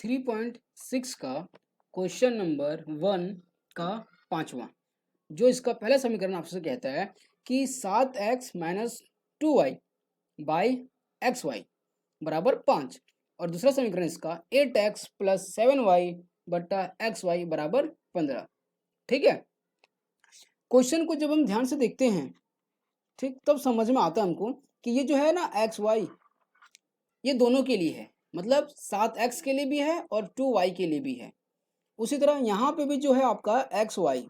3.6 का question number 1 का 5वां, जो इसका पहला समीकरण आपसे कहता है कि 7x minus 2y by x Y बराबर 5, और दूसरा समीकरण इसका 8x प्लस 7y बट्टा एक्स वाई बराबर 15। ठीक है, क्वेश्चन को जब हम ध्यान से देखते हैं, ठीक, तब समझ में आता है हमको कि ये जो है ना एक्स वाई, ये दोनों के लिए है, मतलब 7x के लिए भी है और 2y के लिए भी है। उसी तरह यहाँ पे भी जो है आपका एक्स वाई,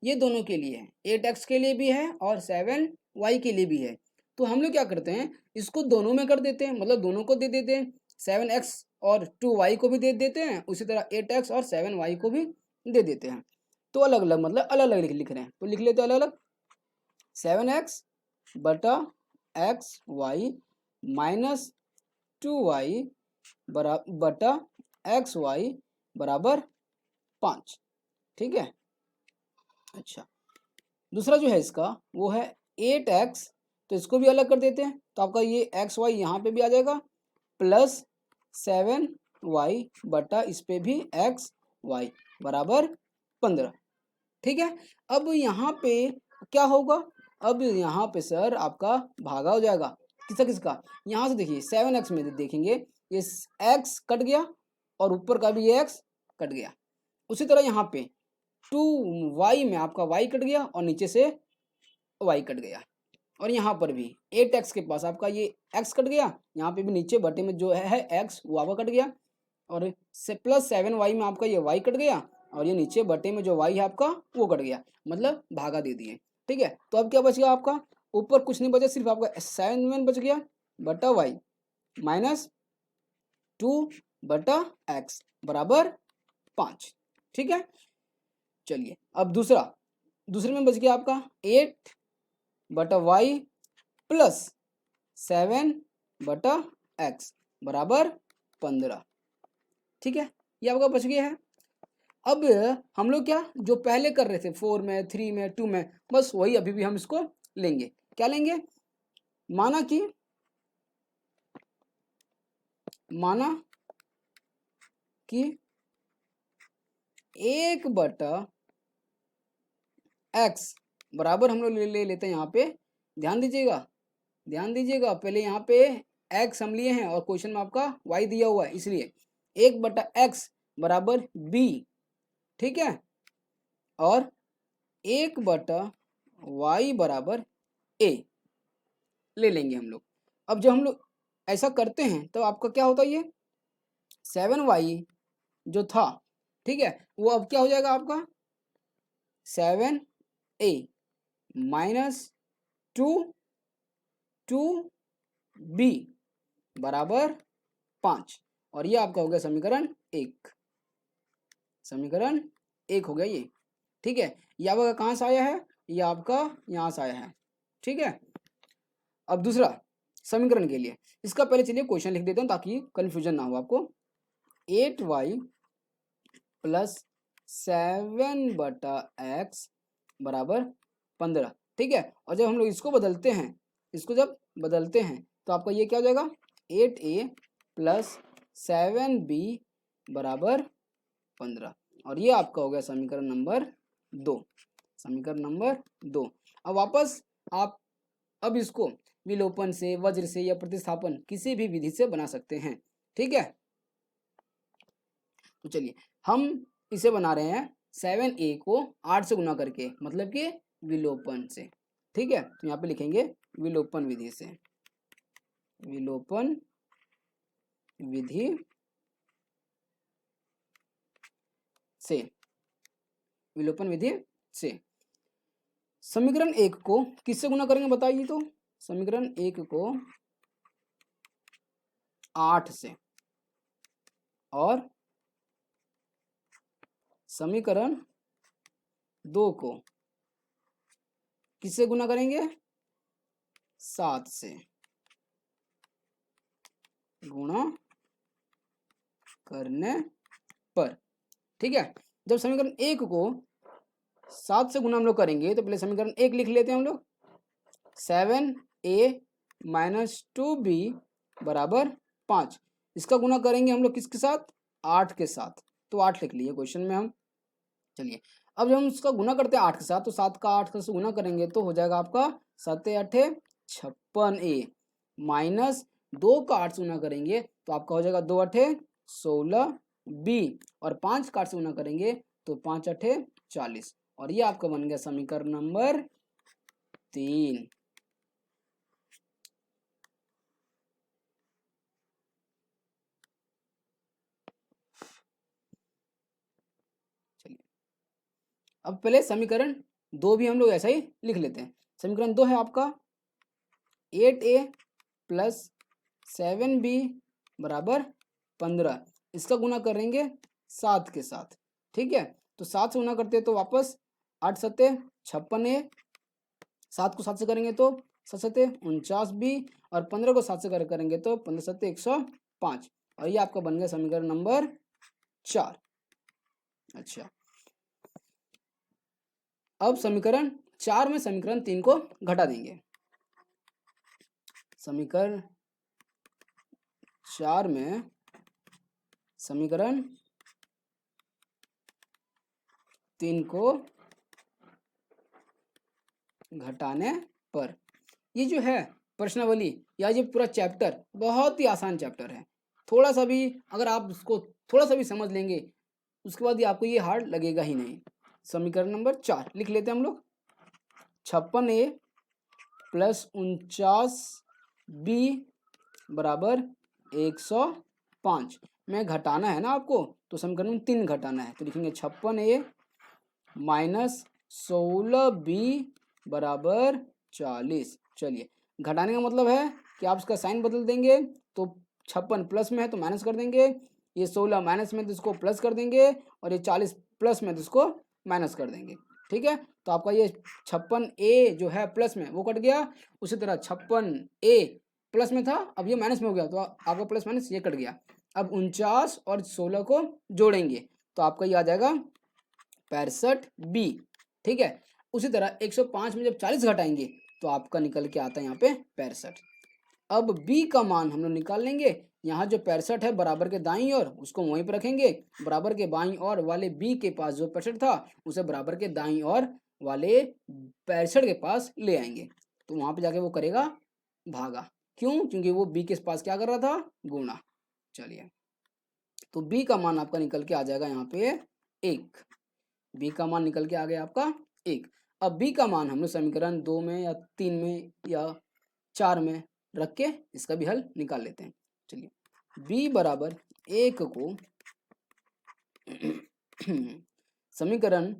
ये दोनों के लिए है, 8x के लिए भी है और 7y के लिए भी है। तो हम लोग क्या करते हैं, इसको दोनों में कर देते हैं, मतलब दोनों को दे देते हैं, 7x और 2y को भी दे देते हैं, उसी तरह 8x और 7y को भी दे देते हैं। तो अलग अलग, मतलब अलग अलग लिख रहे हैं, तो लिख लेते हैं अलग अलग। 7x बटा एक्स वाई माइनस 2y बटा एक्स वाई बराबर 5। ठीक है, अच्छा, दूसरा जो है इसका वो है 8x, तो इसको भी अलग कर देते हैं, तो आपका ये एक्स वाई यहाँ पे भी आ जाएगा प्लस 7y बटा इस पे भी एक्स वाई बराबर 15। ठीक है, अब यहाँ पे क्या होगा, अब यहाँ पे सर आपका भागा हो जाएगा, किसका किसका, यहाँ से देखिए 7x में देखेंगे ये x कट गया और ऊपर का भी ये x कट गया। उसी तरह यहाँ पे 2y में आपका y कट गया और नीचे से y कट गया, और यहाँ पर भी 8x के पास आपका ये x कट गया, यहाँ पे भी नीचे बटे में जो है x वो आपका कट गया, और से प्लस 7y में आपका ये y कट गया, और ये नीचे बटे में जो y है आपका वो कट गया, मतलब भागा दे दिए। ठीक है, तो अब क्या बच गया आपका, ऊपर कुछ नहीं बचा, सिर्फ आपका 7 बच गया बटा y माइनस 2 बटा x बराबर 5। ठीक है, चलिए अब दूसरे में बच गया आपका 8 बटा वाई प्लस 7 बटा एक्स बराबर 15। ठीक है, ये आपका बच गया है। अब हम लोग क्या जो पहले कर रहे थे 4 में 3 में 2 में, बस वही अभी भी हम इसको लेंगे। क्या लेंगे, माना कि 1 बटा एक्स बराबर हम लोग ले लेते हैं, यहाँ पे ध्यान दीजिएगा, पहले यहाँ पे x हम लिए हैं और क्वेश्चन में आपका y दिया हुआ है, इसलिए 1 बटा एक्स बराबर b। ठीक है, और 1 बटा y बराबर a ले लेंगे हम लोग। अब जब हम लोग ऐसा करते हैं तो आपका क्या होता है, ये 7y जो था, ठीक है, वो अब क्या हो जाएगा आपका 7a माइनस 2b बराबर 5, और ये आपका हो गया समीकरण 1। समीकरण 1 हो गया ये। ठीक है, ये आपका कहाँ से आया है, ये आपका यहाँ से आया है। ठीक है, अब दूसरा समीकरण के लिए इसका पहले चलिए क्वेश्चन लिख देता हूँ ताकि कंफ्यूजन ना हो आपको। 8y प्लस 7 बटा एक्स बराबर 15। ठीक है, और जब हम लोग इसको बदलते हैं, तो आपका ये क्या हो जाएगा 8a प्लस 7b बराबर 15, और ये आपका हो गया समीकरण नंबर 2। समीकरण नंबर 2। अब वापस आप अब इसको विलोपन से, वज्र से या प्रतिस्थापन किसी भी विधि से बना सकते हैं। ठीक है, तो चलिए हम इसे बना रहे हैं 7a को 8 से गुना करके, मतलब कि विलोपन से। ठीक है, तो यहाँ पे लिखेंगे विलोपन विधि से, विलोपन विधि से, विलोपन विधि से। समीकरण 1 को किससे गुना करेंगे बताइए, तो समीकरण 1 को 8 से, और समीकरण 2 को किससे गुना करेंगे 7 से, गुणा करने पर। ठीक है, जब समीकरण 1 को 7 से गुना हम लोग करेंगे तो पहले समीकरण 1 लिख लेते हैं हम लोग, 7a माइनस 2b बराबर 5। इसका गुना करेंगे हम लोग किसके साथ, 8 के साथ, तो 8 लिख लिए क्वेश्चन में हम। चलिए अब जब हम उसका गुना करते हैं 8 के साथ, तो 7 का 8 से गुना करेंगे तो हो जाएगा आपका 7 8 56A, माइनस 2 का 8 से गुना करेंगे तो आपका हो जाएगा 2 8 16B, और 5 का 8 से गुना करेंगे तो 5 8 40, और ये आपका बन गया समीकरण नंबर 3। अब पहले समीकरण 2 भी हम लोग ऐसा ही लिख लेते हैं। समीकरण 2 है आपका 8A प्लस 7B बराबर 15, इसका गुना करेंगे 7 के साथ, ठीक है। तो 7 से गुना करते हैं तो वापस 8 सत्ते 56A, 7 को 7 से करेंगे तो 7 सत्ते 49B, और 15 को 7 से करेंगे तो 15 सत्ते 105, और ये आपका बन गया समीकरण नंबर 4। अच्छा, अब समीकरण 4 में समीकरण 3 को घटा देंगे। समीकरण 4 में समीकरण 3 को घटाने पर ये जो है प्रश्नावली या ये पूरा चैप्टर बहुत ही आसान चैप्टर है। थोड़ा सा भी अगर आप उसको थोड़ा सा भी समझ लेंगे उसके बाद ये आपको ये हार्ड लगेगा ही नहीं। समीकरण नंबर 4 लिख लेते हैं हम लोग, 56A प्लस 49B बराबर 105 में घटाना है ना आपको, तो समीकरण में 3 घटाना है, तो लिखेंगे 56A माइनस 16B बराबर 40। चलिए, घटाने का मतलब है कि आप इसका साइन बदल देंगे, तो 56 प्लस में है तो माइनस कर देंगे, ये 16 माइनस में तो इसको प्लस कर देंगे, और ये 40 प्लस में तो इसको माइनस कर देंगे, ठीक है। तो आपका ये 56A जो है प्लस में वो कट गया, उसी तरह 56A प्लस में था अब ये माइनस में हो गया, तो आपका प्लस माइनस ये कट गया। अब 49 और 16 को जोड़ेंगे तो आपका ये आ जाएगा 65B, ठीक है। उसी तरह 105 में जब 40 घटाएंगे तो आपका निकल के आता है यहाँ पे 65। अब B का मान हम लोग निकाल लेंगे, यहाँ जो 65 है बराबर के दाईं ओर उसको वहीं पर रखेंगे, बराबर के बाईं ओर वाले B के पास जो 65 था उसे बराबर के दाईं ओर वाले 65 के पास ले आएंगे, तो वहां पे जाके वो करेगा भागा, क्यों? क्योंकि वो B के पास क्या कर रहा था, गुणा। चलिए, तो B का मान आपका निकल के आ जाएगा यहाँ पे 1, B का मान निकल के आ गया आपका 1। अब B का मान हम लोग समीकरण 2 में या 3 में या 4 में रख के इसका भी हल निकाल लेते हैं। चलिए, B बराबर 1 को समीकरण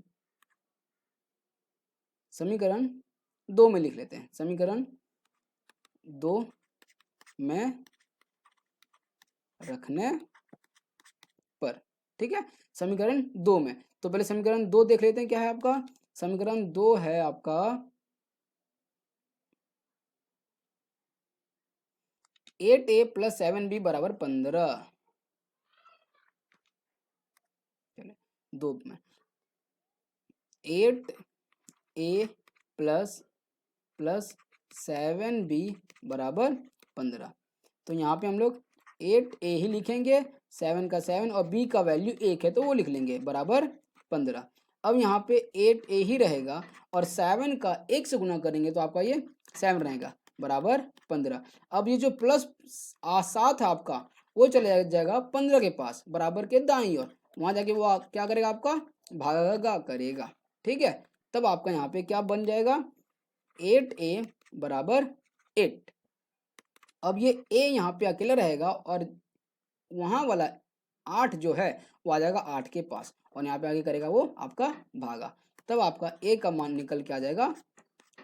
2 में लिख लेते हैं, समीकरण 2 में रखने पर, ठीक है। समीकरण 2 में तो पहले समीकरण 2 देख लेते हैं क्या है आपका। समीकरण 2 है आपका 8A प्लस 7B बराबर 15। चलिए, 2 में 8A प्लस 7B बराबर 15, तो यहाँ पे हम लोग 8A ही लिखेंगे, 7 का 7 और B का वैल्यू 1 है तो वो लिख लेंगे बराबर 15। अब यहाँ पे 8A ही रहेगा और 7 का 1 से गुना करेंगे तो आपका ये 7 रहेगा बराबर 15। अब ये जो प्लस 7 है आपका वो चले जाएगा 15 के पास बराबर के दाईं ओर, वहाँ जाके वो क्या करेगा आपका भागा करेगा, ठीक है। तब आपका यहाँ पे क्या बन जाएगा 8A बराबर 8। अब ये A यहाँ पे अकेला रहेगा और वहाँ वाला 8 जो है वो आ जाएगा 8 के पास, और यहाँ पे आगे करेगा वो आपका भागा, तब आपका A का मान निकल के आ जाएगा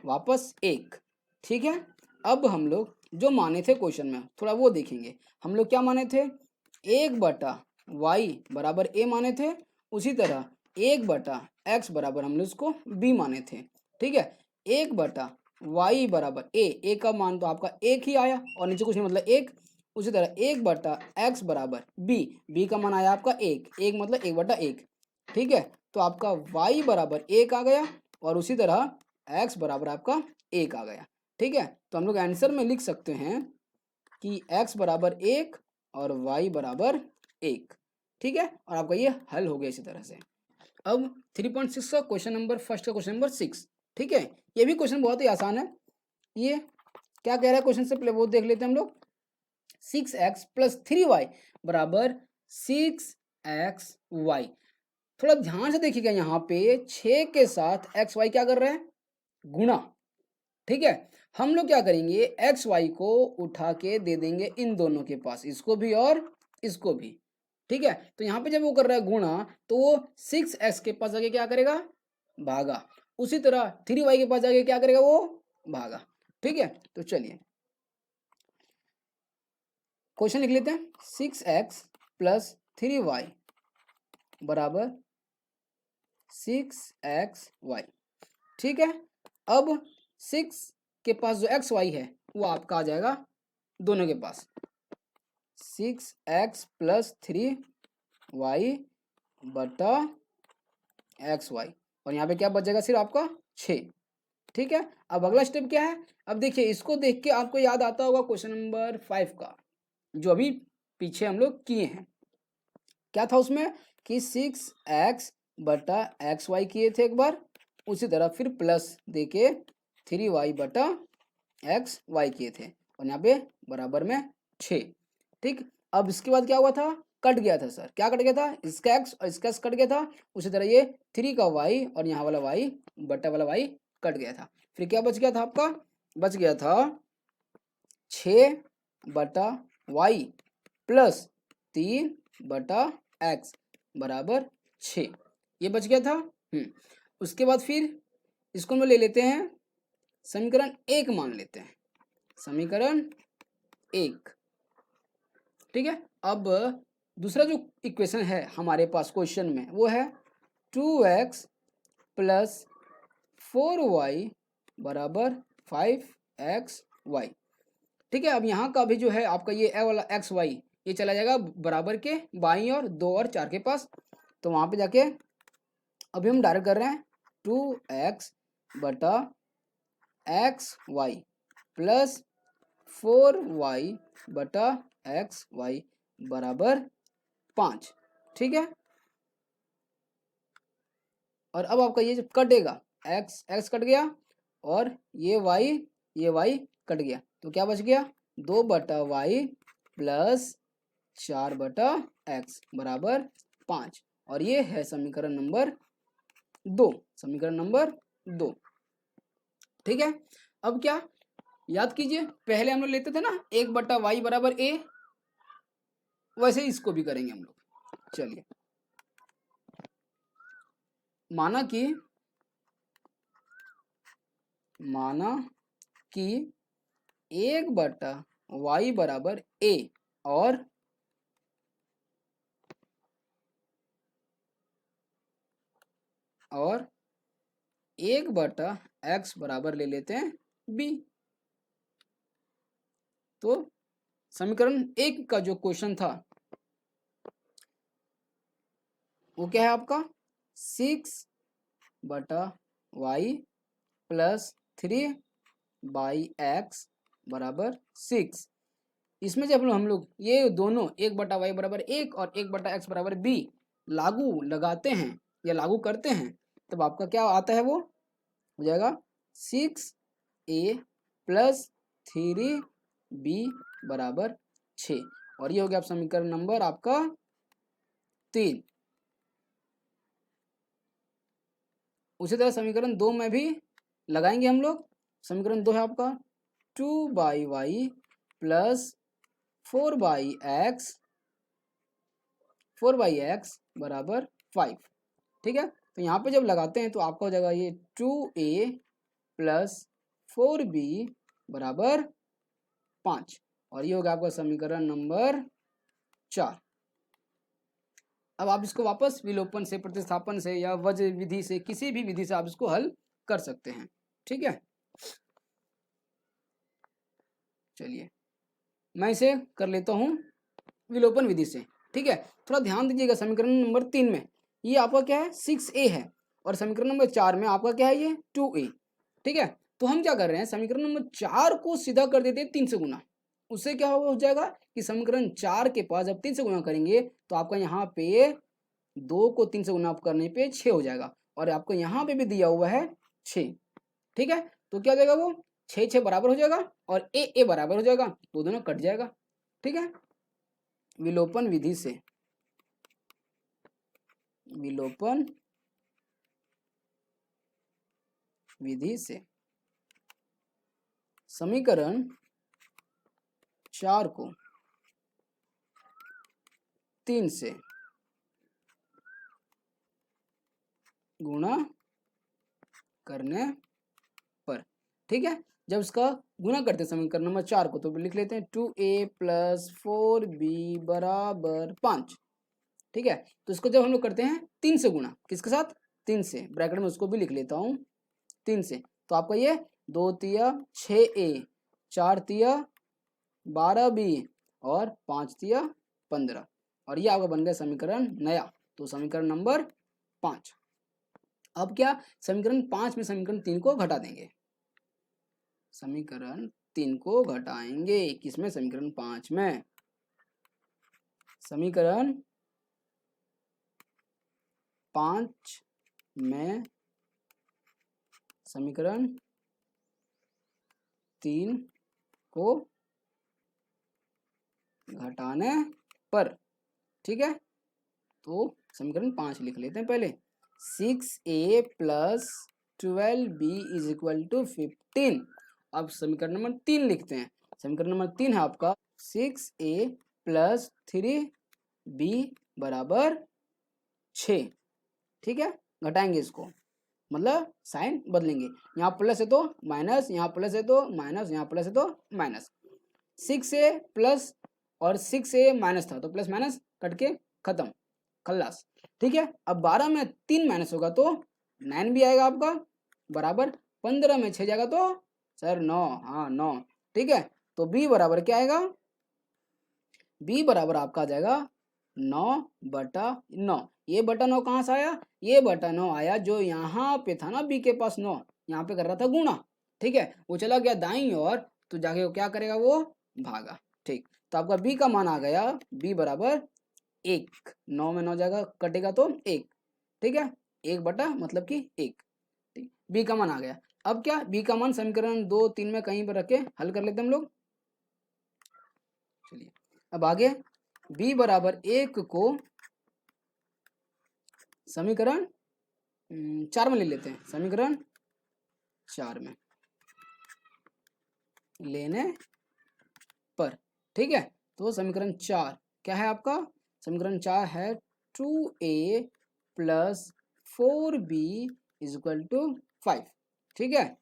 वापस 1, ठीक है। अब हम लोग जो माने थे क्वेश्चन में थोड़ा वो देखेंगे। हम लोग क्या माने थे, 1/y बराबर A माने थे, उसी तरह 1/x बराबर हम लोग इसको B माने थे, ठीक है। 1/y बराबर A का मान तो आपका 1 ही आया और नीचे कुछ नहीं मतलब 1, उसी तरह 1/x बराबर B का मान आया आपका 1 मतलब 1/1, ठीक है। तो आपका y बराबर 1 आ गया और उसी तरह x बराबर आपका 1 आ गया, ठीक है। तो हम लोग आंसर में लिख सकते हैं कि x बराबर 1 और y बराबर 1, ठीक है, और आपका ये हल हो गया इसी तरह से। अब 3.6 का क्वेश्चन नंबर फर्स्ट का क्वेश्चन नंबर 6, ठीक है, ये भी क्वेश्चन बहुत ही आसान है। ये क्या कह रहा है क्वेश्चन से पहले वो देख लेते हैं हम लोग। 6x प्लस 3y बराबर 6xy। थोड़ा ध्यान से देखिएगा, यहाँ पे 6 के साथ xy क्या कर रहे हैं, गुणा, ठीक है। हम लोग क्या करेंगे, xy को उठा के दे देंगे इन दोनों के पास, इसको भी और इसको भी, ठीक है। तो यहाँ पे जब वो कर रहा है गुणा, तो वो 6x के पास जाके क्या करेगा, भागा। उसी तरह 3y के पास जाके क्या करेगा, वो भागा, ठीक है। तो चलिए क्वेश्चन लिख लेते हैं। 6x प्लस 3y बराबर 6xy, ठीक है। अब 6 के पास जो xy है वो आपका आ जाएगा दोनों के पास, 6x प्लस 3y बटा xy, और यहाँ पे क्या बच जाएगा सिर्फ आपका 6, ठीक है। अब अगला स्टेप क्या है, अब देखिए इसको देख के आपको याद आता होगा क्वेश्चन नंबर 5 का, जो अभी पीछे हम लोग किए हैं। क्या था उसमें कि 6x बटा xy किए थे एक बार, उसी तरह फिर प्लस देके 3y बटा xy किए थे, और यहाँ पे बराबर में 6, ठीक। अब इसके बाद क्या हुआ था, कट गया था सर, क्या कट गया था, इसका x और इसका x कट गया था। उसी तरह ये 3 का y और यहाँ वाला y बटा वाला y कट गया था। फिर क्या बच गया था आपका, बच गया था 6 बटा y प्लस 3 बटा x बराबर 6, ये बच गया था। उसके बाद फिर इसको हम ले लेते हैं समीकरण 1 मान लेते हैं, समीकरण 1, ठीक है। अब दूसरा जो इक्वेशन है हमारे पास क्वेश्चन में वो है 2x प्लस 4y बराबर 5xy, ठीक है। अब यहाँ का भी जो है आपका ये ए वाला xy ये चला जाएगा बराबर के बाईं और 2 और 4 के पास, तो वहाँ पे जाके अभी हम डायरेक्ट कर रहे हैं 2x बटा xy प्लस 4y बटा xy बराबर 5, ठीक है। और अब आपका ये जब कटेगा x कट गया और ये y कट गया, तो क्या बच गया 2 बटा y प्लस 4 बटा x बराबर 5, और ये है समीकरण नंबर 2, समीकरण नंबर 2, ठीक है। अब क्या याद कीजिए, पहले हम लोग लेते थे ना 1 बटा वाई बराबर a, वैसे ही इसको भी करेंगे हम लोग। चलिए माना कि 1 बटा वाई बराबर a और 1 बटा x बराबर ले लेते हैं b। तो समीकरण 1 का जो क्वेश्चन था वो क्या है आपका 6 बटा वाई प्लस 3 बाई एक्स बराबर 6। इसमें जब हम लोग ये दोनों 1 बटा वाई बराबर 1 और 1 बटा एक्स बराबर b लागू लगाते हैं या लागू करते हैं, तब आपका क्या आता है, वो हो जाएगा 6a प्लस 3b बराबर 6, और ये हो गया समीकरण नंबर आपका 3। उसी तरह समीकरण 2 में भी लगाएंगे हम लोग। समीकरण 2 है आपका 2 by y plus 4 by x बराबर 5, ठीक है। तो यहाँ पे जब लगाते हैं तो आपका हो जाएगा ये 2a प्लस 4b बराबर 5, और ये होगा आपका समीकरण नंबर 4। अब आप इसको वापस विलोपन से, प्रतिस्थापन से या वज्र विधि से, किसी भी विधि से आप इसको हल कर सकते हैं, ठीक है। चलिए मैं इसे कर लेता हूँ विलोपन विधि से, ठीक है। थोड़ा ध्यान दीजिएगा, समीकरण नंबर 3 में ये आपका क्या है 6a है, और समीकरण नंबर 4 में आपका क्या है ये 2a, ठीक है। तो हम क्या कर रहे हैं, समीकरण नंबर 4 को सीधा कर देते हैं 3 से गुना, उससे क्या हो जाएगा कि समीकरण 4 के पास जब 3 से गुना करेंगे तो आपका यहाँ पे 2 को 3 से गुना करने पे 6 हो जाएगा, और आपको यहाँ पे भी दिया हुआ है 6। ठीक है, तो क्या हो जाएगा वो 6 6 बराबर हो जाएगा और ए बराबर हो जाएगा, वो दोनों कट जाएगा। ठीक है, विलोपन विधि से, विलोपन विधि से समीकरण 4 को 3 से गुणा करने पर, ठीक है, जब इसका गुणा करते हैं समीकरण नंबर 4 को, तो लिख लेते हैं 2a + 4b बराबर 5। ठीक है, तो इसको जब हम लोग करते हैं 3 से गुणा, किसके साथ, 3 से, ब्रैकेट में उसको भी लिख लेता हूँ 3 से, तो आपका ये 2 तिया 6a, 4 तिया 12b और 5 तिया 15, और ये आपका बन गया समीकरण नया, तो समीकरण नंबर 5। अब क्या, समीकरण 5 में समीकरण 3 को घटा देंगे, समीकरण 3 को घटाएंगे किसमें, समीकरण 5 में, समीकरण 5 में समीकरण 3 को घटाने पर, ठीक है, तो समीकरण 5 लिख लेते हैं पहले, 6a + 12b = 15। अब समीकरण नंबर 3 लिखते हैं, समीकरण नंबर 3 है आपका 6a + 3b बराबर 6। ठीक है, घटाएंगे इसको, मतलब साइन बदलेंगे, यहाँ प्लस है तो माइनस, यहाँ प्लस है तो माइनस, यहाँ प्लस है तो माइनस, 6a प्लस और 6a माइनस था तो प्लस माइनस कट के खत्म, खल्लास। ठीक है, अब 12 में 3 माइनस होगा तो 9 भी आएगा आपका, बराबर 15 में 6 जाएगा तो सर 9, हाँ 9। ठीक है, तो b बराबर क्या आएगा, b बराबर आपका आ जाएगा 9/9। ये बटा 9 कहाँ से आया, ये बटा 9 आया जो यहाँ पे था ना b के पास 9, यहाँ पे कर रहा था गुणा। ठीक है, वो चला गया दाईं ओर, तो जाके वो क्या करेगा, वो भागा। ठीक, तो आपका b का मान आ गया, b बराबर 1, 9 में 9 जाएगा कटेगा तो 1। ठीक है, 1 बटा मतलब कि 1। ठीक, b का मान आ गया। अब क्या, b का मान समीकरण 2 3 में कहीं पर रख के हल कर लेते हैं हम लोग। चलिए अब आगे, b बराबर 1 को समीकरण 4 में ले लेते हैं, समीकरण 4 में लेने पर, ठीक है, तो समीकरण 4 क्या है आपका, समीकरण 4 है 2a + 4b = 5। ठीक है,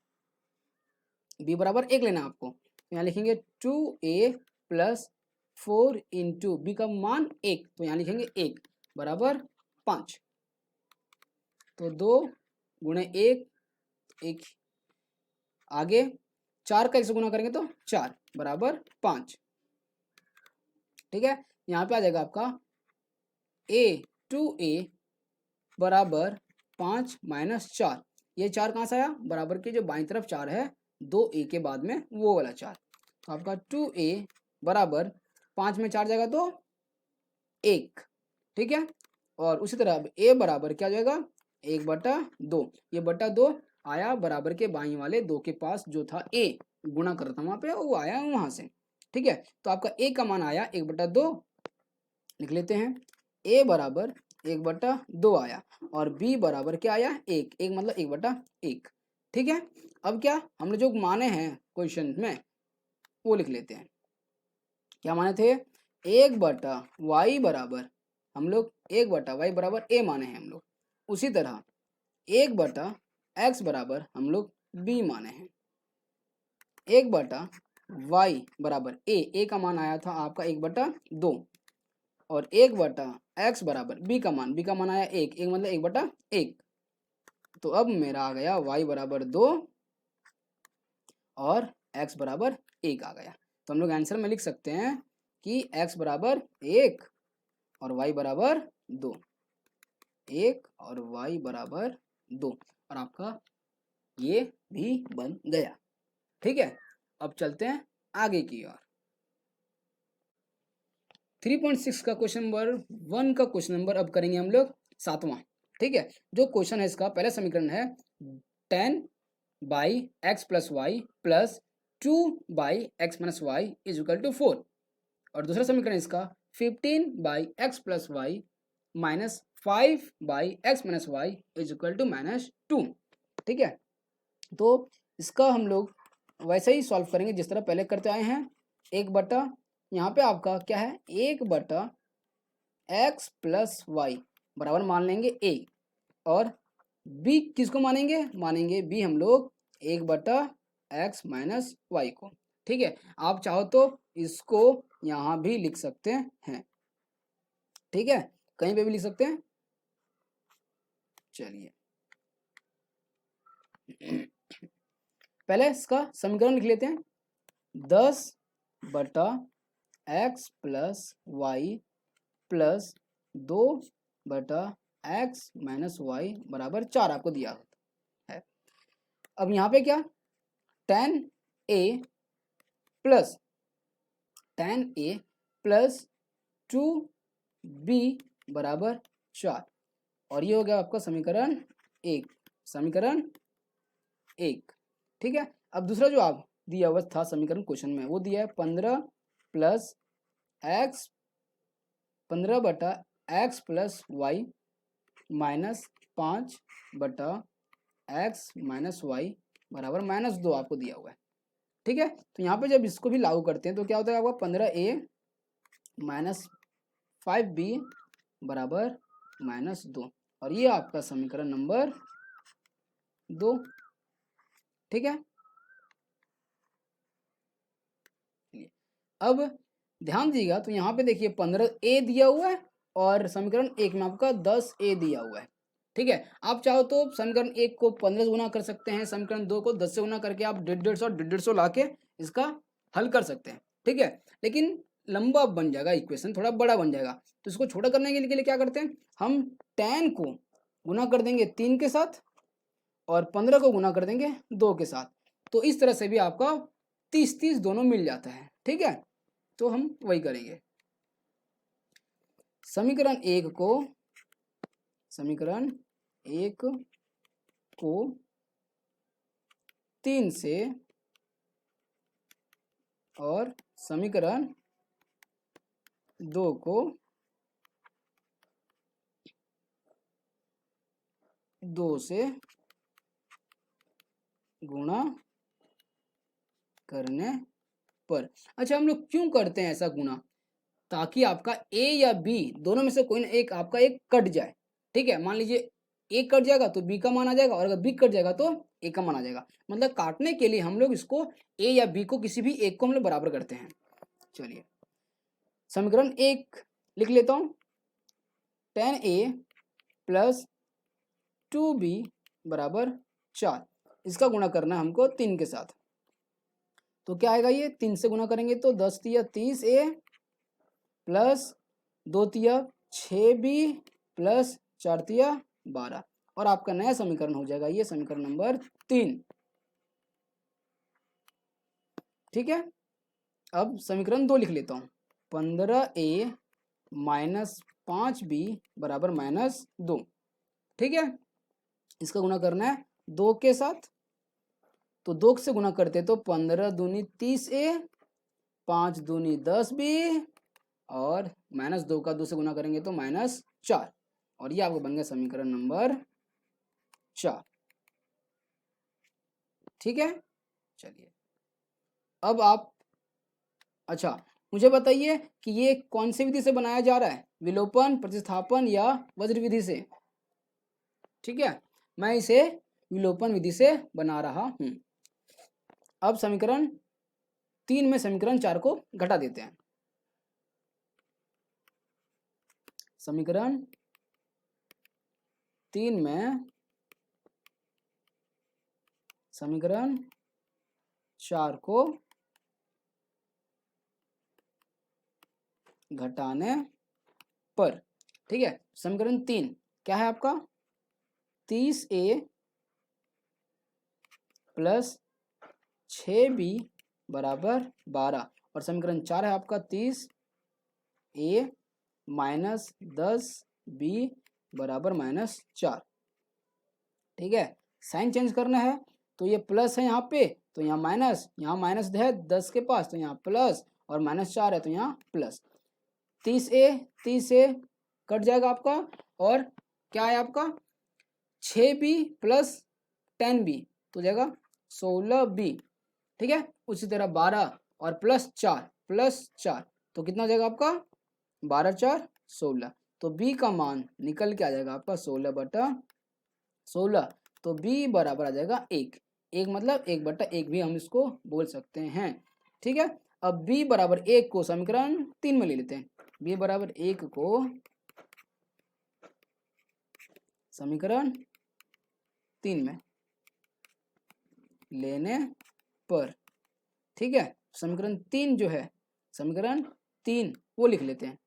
b बराबर 1 लेना आपको, तो यहाँ लिखेंगे 2a + 4 × b का मान 1, तो यहाँ लिखेंगे 1 बराबर 5, तो 2 × 1 1, आगे 4 का 1 से गुना करेंगे तो 4 बराबर 5। ठीक है, यहाँ पे आ जाएगा आपका a 2a बराबर 5 - 4, ये 4 कहाँ से आया, बराबर के जो बाईं तरफ 4 है 2a के बाद में वो वाला 4, तो आपका 2a बराबर 5 में 4 जाएगा तो 1। ठीक है, और उसी तरह अब a बराबर क्या जाएगा, 1/2, ये बटा 2 आया बराबर के बाईं वाले 2 के पास जो था a गुणा कर रहा था वहां पे, वो आया वहां से। ठीक है, तो आपका a का मान आया 1/2, लिख लेते हैं, a बराबर 1/2 आया, और b बराबर क्या आया, 1, 1 मतलब 1/1। ठीक है, अब क्या, हमने जो माने हैं क्वेश्चन में वो लिख लेते हैं, क्या माने थे, 1/y बराबर, हम लोग 1/y बराबर a माने हैं हम लोग, उसी तरह 1/x बराबर हम लोग b माने हैं, 1/y बराबर a का मान आया था आपका 1/2, और 1/x बराबर b का मान आया 1, 1 मतलब 1/1, तो अब मेरा आ गया y बराबर 2 और x बराबर 1 आ गया, तो हम लोग आंसर में लिख सकते हैं कि x बराबर 1 और y बराबर 2, 1 और y बराबर 2, और आपका ये भी बन गया। ठीक है, अब चलते हैं आगे की ओर। 3.6 का क्वेश्चन नंबर 1 का क्वेश्चन नंबर अब करेंगे हम लोग 7वां। ठीक है, जो क्वेश्चन है इसका पहला समीकरण है 10/x plus y plus 2/x minus y is equal to 4। और दूसरा समीकरण इसका 15/x plus y minus 5/x minus y is equal to -2। ठीक है, तो इसका हम लोग वैसे ही सॉल्व करेंगे जिस तरह पहले करते आए हैं। एक बटा यहाँ पे आपका क्या है, 1/x प्लस वाई बराबर मान लेंगे a, और b किसको मानेंगे, मानेंगे b हम लोग 1/x माइनस वाई को। ठीक है, आप चाहो तो इसको यहाँ भी लिख सकते हैं। ठीक है, कहीं पे भी लिख सकते हैं। चलिए पहले इसका समीकरण लिख लेते हैं। 10/x plus y plus 2/x minus y बराबर 4 आपको दिया है। अब यहाँ पे क्या, 10a प्लस 2b बराबर 4, और ये हो गया आपका समीकरण 1। समीकरण 1। ठीक है, अब दूसरा जो आप दिया हुआ था समीकरण क्वेश्चन में वो दिया है 15/x plus y minus 5/x minus y बराबर -2 आपको दिया हुआ है। ठीक है, तो यहाँ पे जब इसको भी लागू करते हैं तो क्या होता है आपका 15a माइनस 5b बराबर -2, और ये आपका समीकरण नंबर 2। ठीक है, अब ध्यान दीजिएगा तो यहाँ पे देखिए 15a दिया हुआ है और समीकरण 1 में आपका 10a दिया हुआ है। ठीक है, आप चाहो तो समीकरण 1 को 15 से गुना कर सकते हैं, समीकरण 2 को 10 से गुना करके आप 150 लाके इसका हल कर सकते हैं। ठीक है, लेकिन लंबा बन जाएगा, इक्वेशन थोड़ा बड़ा बन जाएगा, तो इसको छोटा करने के लिए क्या करते हैं, हम 10 को गुना कर देंगे 3 के साथ और 15 को गुना कर देंगे 2 के साथ, तो इस तरह से भी आपका 30-30 दोनों मिल जाता है। ठीक है, तो हम वही करेंगे। समीकरण 1 को 3 से और समीकरण 2 को 2 से गुणा करने पर। अच्छा, हम लोग क्यों करते हैं ऐसा गुणा, ताकि आपका ए या बी दोनों में से कोई ना एक आपका एक कट जाए। ठीक है, मान लीजिए ए कट जाएगा तो बी का मान आ जाएगा, और अगर बी कट जाएगा तो ए का मान आ जाएगा। मतलब काटने के लिए हम लोग इसको ए या बी को किसी भी एक को हम लोग बराबर करते हैं। चलिए समीकरण 1 लिख लेता हूँ, 10a प्लस 2b बराबर 4, इसका गुणा करना है हमको 3 के साथ, तो क्या आएगा, ये 3 से गुणा करेंगे तो 10 तिया 30a प्लस 2 तिया 6b प्लस 4 तिया 12, और आपका नया समीकरण हो जाएगा ये समीकरण नंबर 3। ठीक है, अब समीकरण 2 लिख लेता हूँ, 15a माइनस 5b बराबर -2। ठीक है, इसका गुणा करना है 2 के साथ, तो 2 से गुणा करते तो 15 दूनी 30a 5 दूनी 10b और -2 का 2 से गुणा करेंगे तो -4, और ये आपको बन गया समीकरण नंबर 4। ठीक है, चलिए अब आप, अच्छा मुझे बताइए कि ये कौन सी विधि से बनाया जा रहा है, विलोपन, प्रतिस्थापन या वज्र विधि से। ठीक है, मैं इसे विलोपन विधि से बना रहा हूं। अब समीकरण 3 में समीकरण 4 को घटा देते हैं। समीकरण 3 में समीकरण 4 को घटाने पर। ठीक है, समीकरण 3 क्या है आपका, 30a प्लस 6b बराबर 12, और समीकरण 4 है आपका 30 ए माइनस 10b बराबर -4। ठीक है, साइन चेंज करना है तो ये प्लस है यहाँ पे, तो यहाँ माइनस है 10 के पास, तो यहाँ प्लस, और -4 है तो यहाँ प्लस। 30a कट जाएगा आपका, और क्या है आपका 6b प्लस 10b तो जाएगा 16b। ठीक है, उसी तरह 12 और +4 तो कितना हो जाएगा आपका 12×4=16। तो b का मान निकल के आ जाएगा आपका 16/16। तो b बराबर आ जाएगा 1। मतलब 1/1 भी हम इसको बोल सकते हैं। ठीक है, अब b बराबर 1 को समीकरण 3 में ले लेते हैं। b बराबर 1 को समीकरण 3 में लेने पर, ठीक है, समीकरण 3 जो है, समीकरण 3 वो लिख लेते हैं।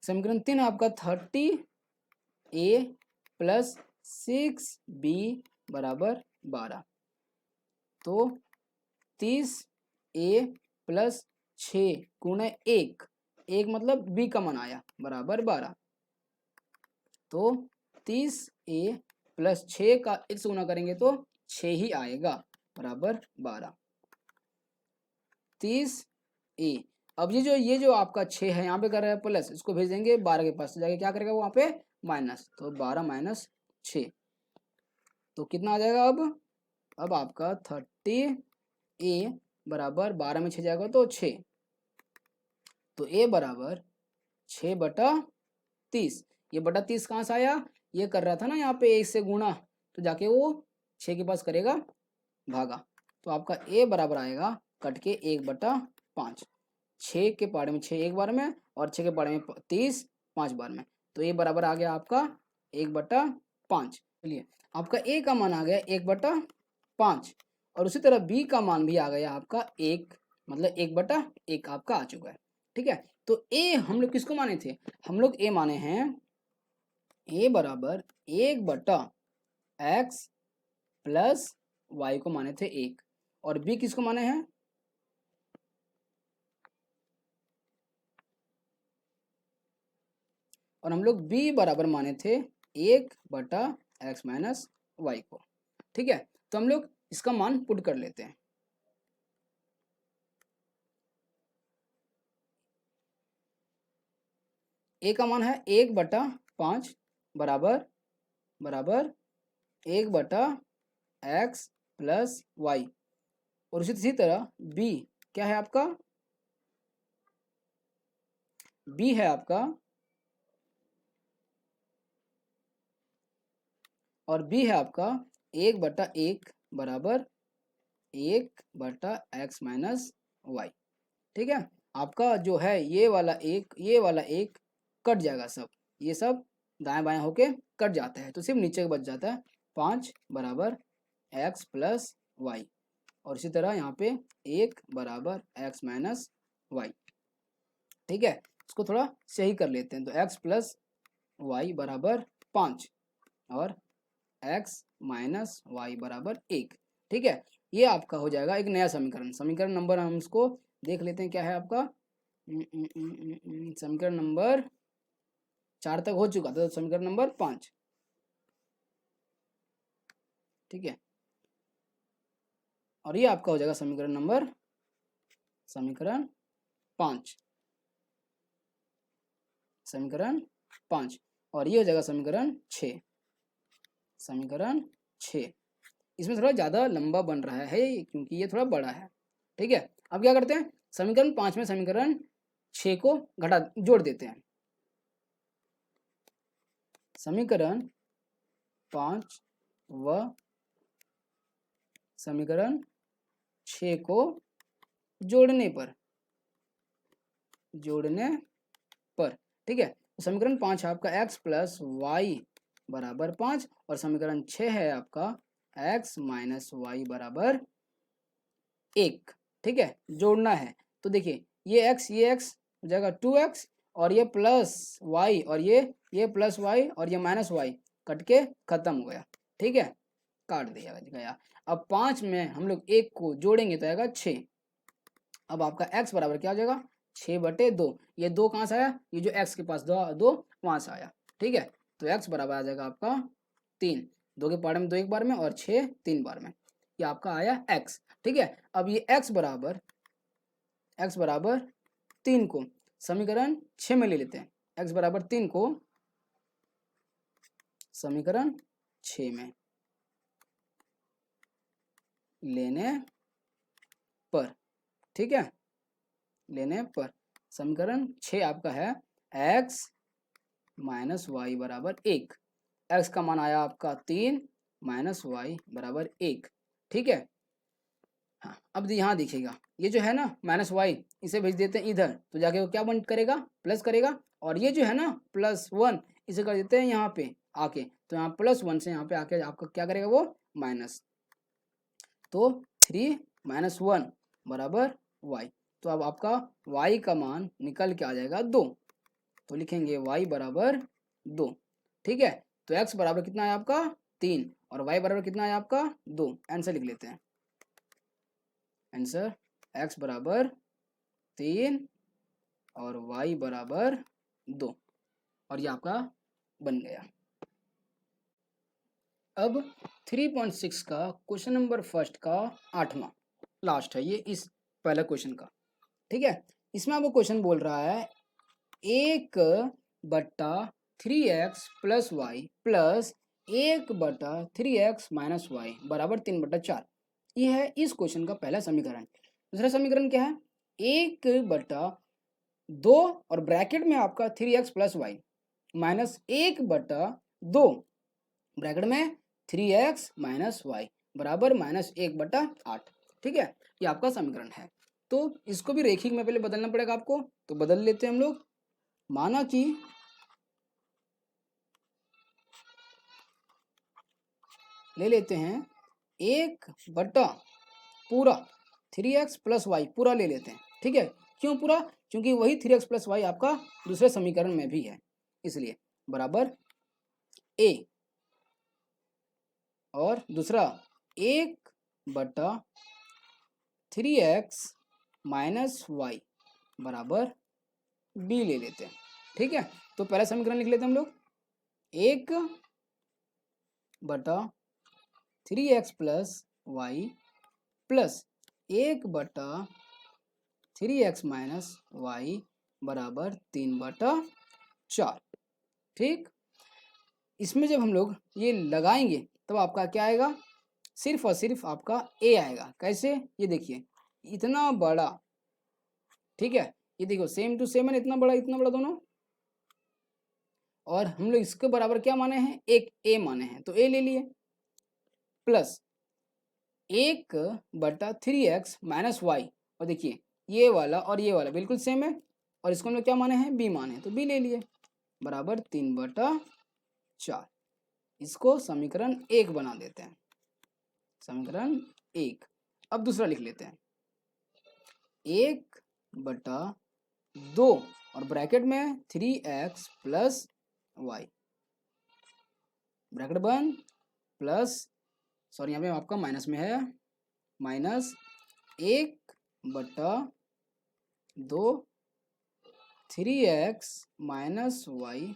समीकरण 3 आपका 30a प्लस 6b बराबर 12। तो 30a प्लस 6 गुणे 1 मतलब b का मान आया बराबर 12। तो 30a प्लस 6 का 1 से गुना करेंगे तो 6 ही आएगा बराबर 12। 30a, अब ये जो आपका 6 है यहाँ पे कर रहा है प्लस, इसको भेज देंगे 12 के पास, तो जाके क्या करेगा वहाँ पे माइनस, तो 12 - 6 तो कितना आ जाएगा अब आपका 30a बराबर 12 में 6 जाएगा तो 6, तो a बराबर 6/30। ये बटा 30 कहाँ से आया, ये कर रहा था ना यहाँ पे 1 से गुणा, तो जाके वो 6 के पास करेगा भागा, तो आपका a बराबर आएगा कट के 1/5। 6 के पारे में 6 एक बार में, और 6 के पारे में 30 5 बार में, तो ये बराबर आ गया आपका 1/5। चलिए, आपका a का मान आ गया 1/5, और उसी तरह b का मान भी आ गया आपका 1, मतलब 1/1 आपका आ चुका है। ठीक है, तो a हम लोग किसको माने थे, हम लोग a माने हैं a बराबर 1/x प्लस y को माने थे 1, और b किसको माने हैं, और हम लोग b बराबर माने थे 1/x माइनस वाई को। ठीक है, तो हम लोग इसका मान पुट कर लेते हैं। a का मान है 1/5 बराबर 1/x प्लस वाई, और उसी तरह b क्या है आपका, b है आपका, और b है आपका 1/1 बराबर 1/x माइनस वाई। ठीक है, आपका जो है ये वाला एक कट जाएगा, सब ये सब दाएं बाएं होके कट जाता है, तो सिर्फ नीचे का बच जाता है 5 बराबर x प्लस वाई, और इसी तरह यहाँ पे 1 बराबर x माइनस वाई। ठीक है, इसको थोड़ा सही कर लेते हैं, तो x प्लस वाई बराबर 5 और x माइनस वाई बराबर 1। ठीक है, ये आपका हो जाएगा एक नया समीकरण। समीकरण नंबर हम इसको देख लेते हैं क्या है आपका, समीकरण नंबर 4 तक हो चुका था, तो समीकरण नंबर 5। ठीक है, और ये आपका हो जाएगा समीकरण 5, समीकरण 5, और ये हो जाएगा समीकरण 6, समीकरण 6। इसमें थोड़ा ज़्यादा लंबा बन रहा है क्योंकि ये थोड़ा बड़ा है। ठीक है, अब क्या करते हैं, समीकरण 5 में समीकरण 6 को जोड़ देते हैं। समीकरण 5 व समीकरण 6 को जोड़ने पर ठीक है, तो समीकरण 5 है आपका x प्लस वाई बराबर 5, और समीकरण 6 है आपका x माइनस वाई बराबर 1। ठीक है, जोड़ना है, तो देखिए ये x हो जाएगा 2x, और ये प्लस y, और ये प्लस y, और ये माइनस y कट के खत्म हो गया। ठीक है, काट दिया गया। अब 5 में हम लोग 1 को जोड़ेंगे तो आएगा 6। अब आपका x बराबर क्या हो जाएगा 6/2, ये 2 कहाँ से आया, ये जो x के पास 2 वहाँ से आया, ठीक है। तो x बराबर आ जाएगा आपका 3, 2 के पार्ट में 2 एक बार में और 6 3 बार में, ये आपका आया x, ठीक है। अब ये x बराबर 3 को समीकरण 6 में ले लेते हैं, x बराबर 3 को समीकरण 6 में लेने पर, ठीक है, लेने पर समीकरण 6 आपका है x माइनस वाई बराबर 1, x का मान आया आपका 3 माइनस वाई बराबर 1, ठीक है। हाँ, अब यहाँ देखिएगा ये जो है ना माइनस वाई, इसे भेज देते हैं इधर, तो जाके वो क्या बन करेगा, प्लस करेगा, और ये जो है ना +1 इसे कर देते हैं यहाँ पे आके, तो यहाँ +1 से यहाँ पे आके आपका क्या करेगा वो माइनस, तो 3 माइनस 1 बराबर वाई, तो अब आपका y का मान निकल के आ जाएगा 2, तो लिखेंगे y बराबर 2, ठीक है। तो x बराबर कितना है आपका 3 और y बराबर कितना है आपका 2, आंसर लिख लेते हैं, आंसर x बराबर 3 और y बराबर 2, और ये आपका बन गया। अब 3.6 का क्वेश्चन नंबर फर्स्ट का 8वां लास्ट है ये इस पहले क्वेश्चन का, ठीक है। इसमें आपको क्वेश्चन बोल रहा है 1/3x plus y plus 1/3x minus y बराबर 3/4, ये है इस क्वेश्चन का पहला समीकरण। दूसरा समीकरण क्या है, 1/2 और ब्रैकेट में आपका 3x plus y minus 1/2 bracket में 3x माइनस वाई बराबर -1/8, ठीक है, ये आपका समीकरण है। तो इसको भी रेखिक में पहले बदलना पड़ेगा आपको, तो बदल लेते हैं हम लोग। माना कि ले लेते हैं 1/3x प्लस वाई पूरा ले लेते हैं, ठीक है। क्यों पूरा, क्योंकि वही 3x प्लस वाई आपका दूसरे समीकरण में भी है, इसलिए बराबर a, और दूसरा 1/3x माइनस वाई बराबर b ले लेते हैं, ठीक है। तो पहला समीकरण लिख लेते हैं हम लोग, 1/3x plus y plus 1/3x minus y बराबर 3/4, ठीक। इसमें जब हम लोग ये लगाएंगे तब आपका क्या आएगा, सिर्फ और सिर्फ आपका a आएगा। कैसे, ये देखिए इतना बड़ा, ठीक है, ये देखो सेम टू सेम है, इतना बड़ा दोनों, और हम लोग इसके बराबर क्या माने हैं, एक a माने हैं, तो a ले लिए, प्लस 1/3x माइनस वाई, और देखिए ये वाला और ये वाला बिल्कुल सेम है, और इसको हम लोग क्या माने हैं, b माने हैं, तो b ले लिए बराबर 3/4। इसको समीकरण 1 बना देते हैं, समीकरण 1। अब दूसरा लिख लेते हैं, 1/2 और ब्रैकेट में 3x प्लस वाई ब्रैकेट बंद, प्लस सॉरी यहाँ पे आपका माइनस में है, -1/2 3x माइनस वाई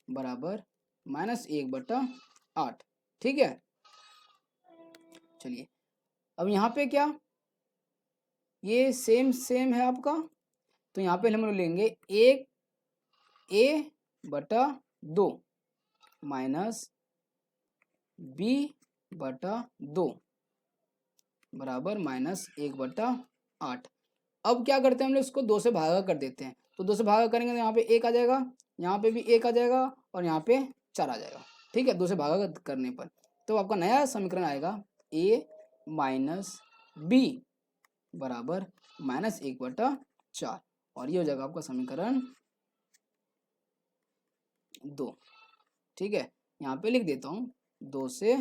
बराबर -1/8, ठीक है। चलिए अब यहाँ पे क्या, ये सेम है आपका, तो यहाँ पे हम लोग लेंगे 1a/2 माइनस b/2 बराबर -1/8। अब क्या करते हैं हम लोग, इसको 2 से भागा कर देते हैं, तो 2 से भागा करेंगे तो यहाँ पे 1 आ जाएगा, यहाँ पे भी 1 आ जाएगा, और यहाँ पे 4 आ जाएगा, ठीक है, 2 से भागा करने पर। तो आपका नया समीकरण आएगा a माइनस b बराबर -1/4, और ये हो जाएगा आपका समीकरण 2, ठीक है। यहाँ पे लिख देता हूँ, 2 से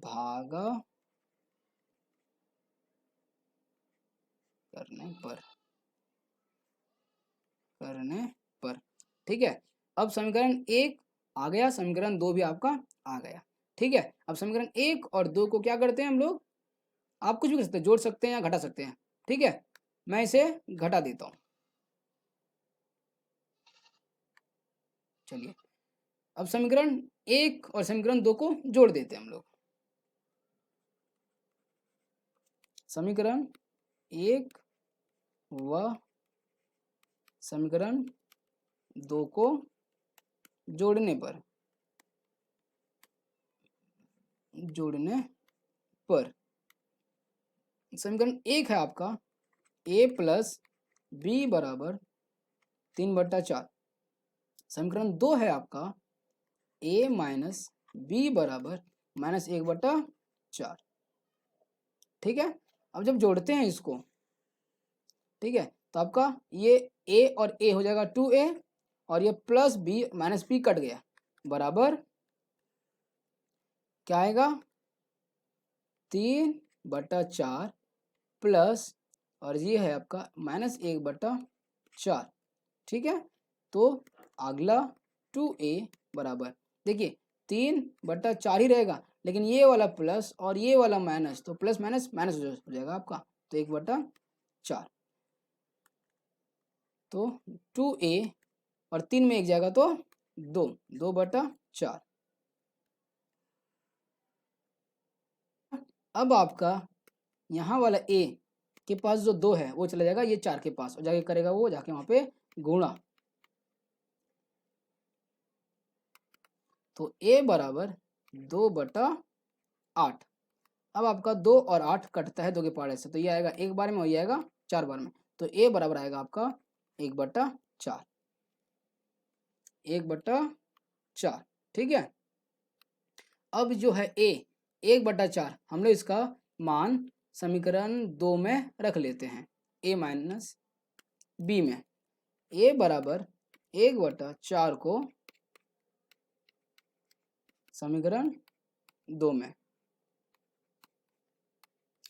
भागा करने पर, ठीक है। अब समीकरण 1 आ गया, समीकरण 2 भी आपका आ गया, ठीक है। अब समीकरण 1 और 2 को क्या करते हैं हम लोग, आप कुछ भी कर सकते हैं, जोड़ सकते हैं या घटा सकते हैं, ठीक है, मैं इसे घटा देता हूँ। चलिए अब समीकरण 1 और समीकरण 2 को जोड़ देते हैं हम लोग। समीकरण 1 व समीकरण 2 को जोड़ने पर समीकरण 1 है आपका a प्लस बी बराबर 3/4। समीकरण 2 है आपका a माइनस बी बराबर -1/4। ठीक है, अब जब जोड़ते हैं इसको, ठीक है, तो आपका ये a और a हो जाएगा 2a और ये plus b minus b cut गया, बराबर क्या आएगा 3/4 प्लस और ये है आपका -1/4। ठीक है, तो अगला 2a बराबर, देखिए 3/4 ही रहेगा, लेकिन ये वाला प्लस और ये वाला माइनस, तो प्लस माइनस माइनस हो जाएगा आपका, तो 1/4। तो 2a और 3 में 1 जाएगा तो 2/4। अब आपका यहाँ वाला a के पास जो 2 है वो चला जाएगा ये 4 के पास और जाके करेगा वो जाके वहाँ पे गुणा, तो a बराबर 2/8। अब आपका 2 और 8 कटता है 2 के पहाड़े से, तो ये आएगा एक बार में हो जाएगा 4 बार में, तो a बराबर आएगा आपका 1/4। 1/4। ठीक है, अब जो है a 1/4 हम लोग इसका मान समीकरण 2 में रख लेते हैं, a माइनस बी में। a बराबर 1/4 को समीकरण 2 में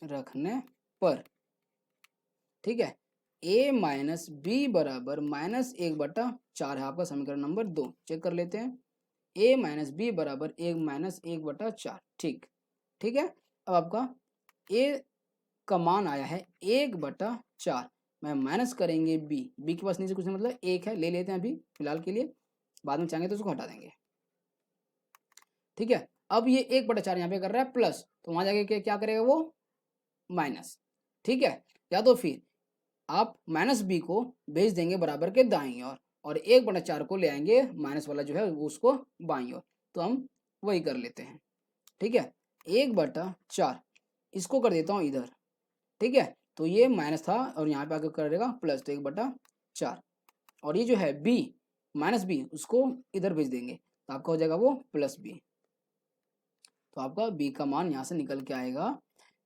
रखने पर, ठीक है, a माइनस बी बराबर -1/4 है आपका समीकरण नंबर 2। चेक कर लेते हैं, a माइनस बी बराबर 1/4। ठीक है, अब आपका a का मान आया है 1/4 में माइनस करेंगे b के पास नीचे कुछ नहीं, मतलब 1 है, ले लेते हैं अभी फिलहाल के लिए, बाद में चाहेंगे तो उसको हटा देंगे। ठीक है, अब ये 1/4 यहाँ पे कर रहा है प्लस, तो वहां जाके क्या करेगा वो माइनस। ठीक है, या तो फिर आप माइनस बी को भेज देंगे बराबर के दाईं ओर और 1/4 को ले आएंगे माइनस वाला जो है उसको बाईं ओर, तो हम वही कर लेते हैं। ठीक है, 1/4 इसको कर देता हूँ इधर। ठीक है, तो ये माइनस था और यहाँ पे आकर करेगा प्लस, तो 1/4 और ये जो है b माइनस बी उसको इधर भेज देंगे, तो आपका हो जाएगा वो प्लस b। तो आपका b का मान यहाँ से निकल के आएगा,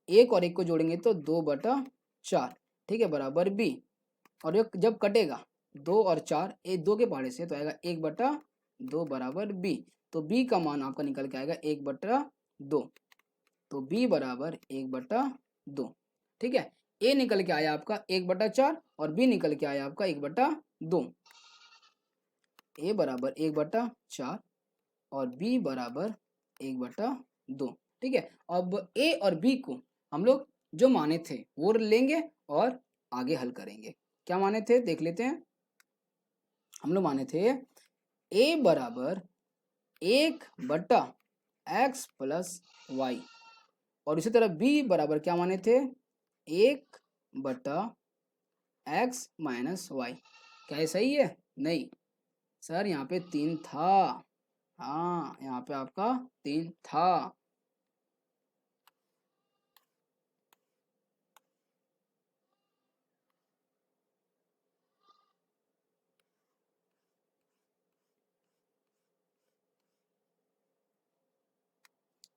1 और 1 को जोड़ेंगे तो 2/4। ठीक है, बराबर b, और ये जब कटेगा 2 और 4 2 के पहाड़े से, तो आएगा 1/2 बराबर b। तो b का मान आपका निकल के आएगा 1/2, तो b बराबर 1/2। ठीक है, a निकल के आया आपका 1/4 और b निकल के आया आपका 1/2। a बराबर 1/4 और b बराबर 1/2। ठीक है, अब a और b को हम लोग जो माने थे वो लेंगे और आगे हल करेंगे। क्या माने थे देख लेते हैं, हम लोग माने थे a बराबर 1/x प्लस वाई, और इसी तरह b बराबर क्या माने थे 1/x माइनस वाई। क्या ये सही है? नहीं सर, यहाँ पे 3 था। हाँ, यहाँ पे आपका 3 था।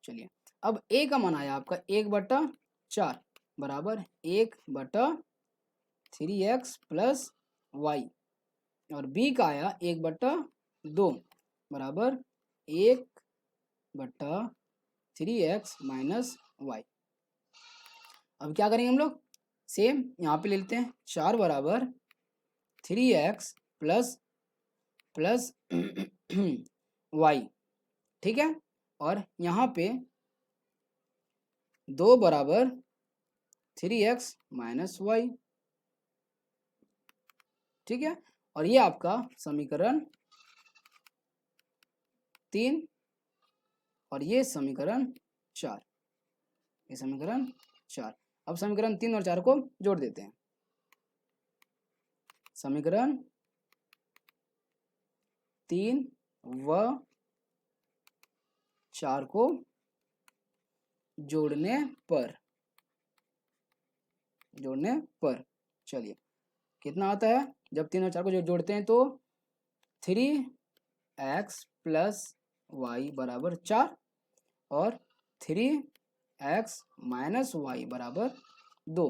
चलिए, अब a का मान आया आपका 1/4 बराबर 1/3x प्लस वाई, और b का आया 1/2 बराबर 1/3x माइनस वाई। अब क्या करेंगे हम लोग, सेम यहाँ पे ले लेते हैं, 4 बराबर 3x प्लस वाई। ठीक है, और यहाँ पे 2 बराबर 3x माइनस वाई। ठीक है, और ये आपका समीकरण 3 और ये समीकरण 4, ये समीकरण 4। अब समीकरण 3 और 4 को जोड़ देते हैं। समीकरण 3 व 4 को जोड़ने पर चलिए कितना आता है, जब 3 और 4 को जोड़ते हैं तो 3x प्लस वाई बराबर 4 और 3x माइनस वाई बराबर 2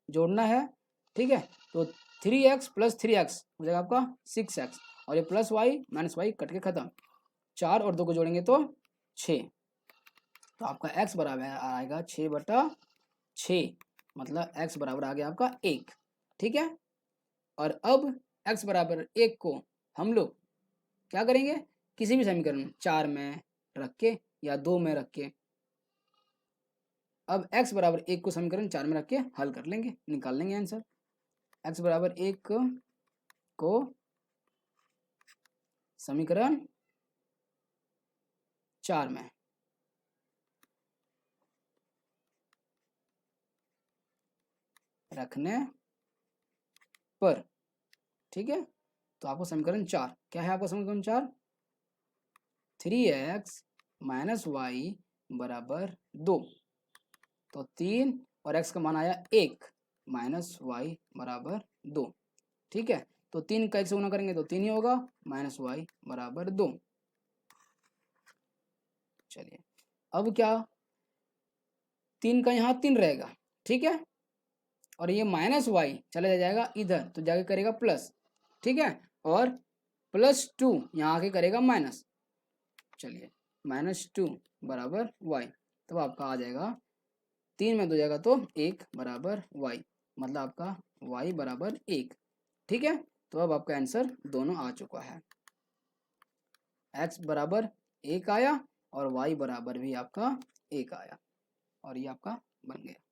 जोड़ना है। ठीक है, तो 3x प्लस 3x हो जाएगा आपका 6x और ये plus y minus y cut के खत्म। 4 और 2 को जोड़ेंगे तो 6, तो आपका x बराबर आएगा 6/6, मतलब x बराबर आ गया आपका 1। ठीक है, और अब x बराबर 1 को हम लोग क्या करेंगे, किसी भी समीकरण 4 में रख के या 2 में रख के, अब x बराबर 1 को समीकरण 4 में रख के हल कर लेंगे, निकाल लेंगे आंसर। x बराबर 1 को समीकरण 4 में रखने पर, ठीक है, तो आपको समीकरण 4 क्या है, आपका समीकरण 4 3x माइनस वाई बराबर 2, तो 3 और x का मान आया 1 माइनस वाई बराबर 2। ठीक है, तो 3 का 1 से गुना करेंगे तो 3 ही होगा, माइनस वाई बराबर 2। चलिए अब क्या, 3 का यहाँ 3 रहेगा। ठीक है, और ये माइनस वाई चला जाएगा इधर तो जाके करेगा प्लस। ठीक है, और +2 यहाँ आके करेगा माइनस। चलिए -2 बराबर वाई, तो आपका आ जाएगा 3 में 2 जाएगा तो 1 बराबर वाई, मतलब आपका वाई बराबर 1। ठीक है, तो अब आपका आंसर दोनों आ चुका है, x बराबर 1 आया और y बराबर भी आपका 1 आया, और ये आपका बन गया।